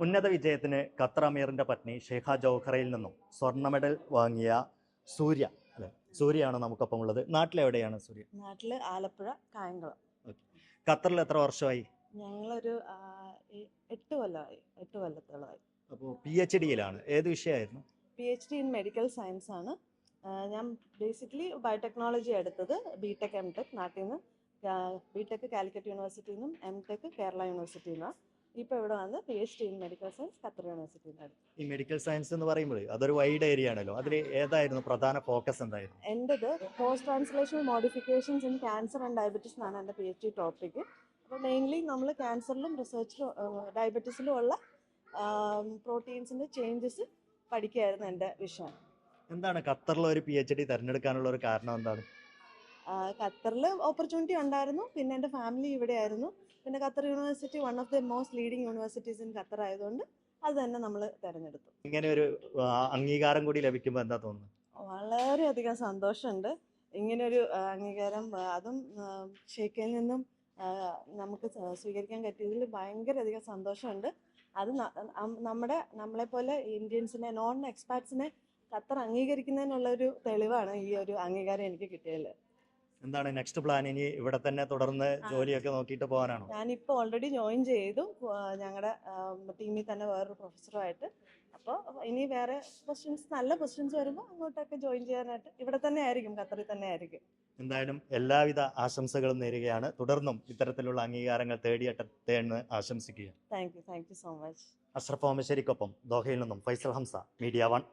ഉന്നത വിജയത്തിന് ഖത്തർ അമീറിന്റെ പത്നി ഷെയ്ഖ ജൗഹറയിൽ നിന്നും സ്വർണ്ണ മെഡൽ വാങ്ങിയ സൂര്യ അല്ലെ, സൂര്യയാണ് നമുക്കൊപ്പം ഉള്ളത്. നാട്ടിലെവിടെയാണ് സൂര്യ? നാട്ടില് ആലപ്പുഴ കായംകുളം. ഖത്തറിൽ എത്ര വർഷമായി? ഞങ്ങളൊരു 8 കൊല്ലമായി, 8 കൊല്ലത്തോളമായി. അപ്പോൾ PhD-യിലാണ്. ഏത് വിഷയമായിരുന്നു? PhD ഇൻ മെഡിക്കൽ സയൻസ് ആണ്. ഞാൻ ബേസിക്കലി ബയോടെക്നോളജി എടുത്തത്. ബിടെക് MTech നാട്ടിൽ നിന്ന്. ബിടെക് കാലിക്കറ്റ് യൂണിവേഴ്സിറ്റിയിൽ നിന്നും MTech കേരള യൂണിവേഴ്സിറ്റിയിൽ നിന്നാണ്. ഇപ്പോൾ ഇവിടെ വന്ന് PhD in medical science Qatar യൂണിവേഴ്സിറ്റിയിൽ നിന്നാണ്. ഈ മെഡിക്കൽ സയൻസ് എന്ന് പറയുമ്പോൾ അതൊരു വൈഡ് ഏരിയ ആണല്ലോ. അതിൽ ഏതായിരുന്നു പ്രധാന ഫോക്കസ് എന്തായിരുന്നു? എൻ്റെത് post translational modifications in cancer and diabetes എന്നാണ് എൻ്റെ PhD ടോപ്പിക്ക്. അപ്പോൾ മെയിൻലി നമ്മൾ ക്യാൻസറിലും റിസർച്ചിലും ഡയബറ്റീസിലും ഉള്ള പ്രോട്ടീൻസിൻ്റെ ചേഞ്ചസ് പഠിക്കുകയായിരുന്നു എൻ്റെ വിഷയം. എന്താണ് ഖത്തറിലെ ഒരു PhD തിരഞ്ഞെടുക്കാനുള്ള ഒരു കാരണം എന്താണ്? ഖത്തറിൽ ഓപ്പർച്യൂണിറ്റി ഉണ്ടായിരുന്നു. പിന്നെ എൻ്റെ ഫാമിലി ഇവിടെ ആയിരുന്നു. പിന്നെ Qatar university one of the most leading universities in Qatar ആയതുകൊണ്ട് അത് തന്നെ നമ്മൾ തിരഞ്ഞെടുത്തു. ഇങ്ങനെ ഒരു അംഗീകാരം കൂടി ലഭിക്കുമ്പോൾ എന്താ തോന്നുന്നു? വളരെയധികം സന്തോഷമുണ്ട്. ഇങ്ങനൊരു അംഗീകാരം അതും ഷെയ്ഖിൽ നിന്നും നമുക്ക് സ്വീകരിക്കാൻ പറ്റിയതിൽ ഭയങ്കരധികം സന്തോഷമുണ്ട്. അത് നമ്മളെപ്പോലെ ഇന്ത്യൻസിനെ, നോൺ എക്സ്പാറ്റ്സിനെ ഖത്തർ അംഗീകരിക്കുന്നതിനുള്ളൊരു തെളിവാണ് ഈ ഒരു അംഗീകാരം എനിക്ക് കിട്ടിയതിൽ. എന്താണ് നെക്സ്റ്റ് പ്ലാൻ? ഇനി ഇവിടെ തന്നെ തുടർന്ന് ജോലിയൊക്കെ നോക്കിയിട്ട് പോകാനാണോ? ഞാനിപ്പോൾ ഓൾറെഡി ജോയിൻ ചെയ്തു ഞങ്ങളുടെ ടീമിൽ തന്നെ വേറൊരു പ്രൊഫസറുമായിട്ട്. അപ്പോൾ ഇനി വേറെ പൊസിഷൻസ്, നല്ല പൊസിഷൻസ് വരുമ്പോൾ അങ്ങോട്ടൊക്കെ ജോയിൻ ചെയ്യാനായിട്ട് ഇവിടെ തന്നെ ആയിരിക്കും, ഖത്തറിൽ തന്നെ ആയിരിക്കും. എന്തായാലും എല്ലാവിധ ആശംസകളും നേരുകയാണ്. തുടർന്നും ഇത്തരത്തിലുള്ള അംഗീകാരങ്ങൾ തേടിയെത്തട്ടെ എന്ന് ആശംസിക്കുക. Thank you so much. Ashraf ഓമശ്ശേരിക്കൊപ്പം ദോഹയിൽ നിന്നും ഫൈസൽ ഹംസ, മീഡിയ 1.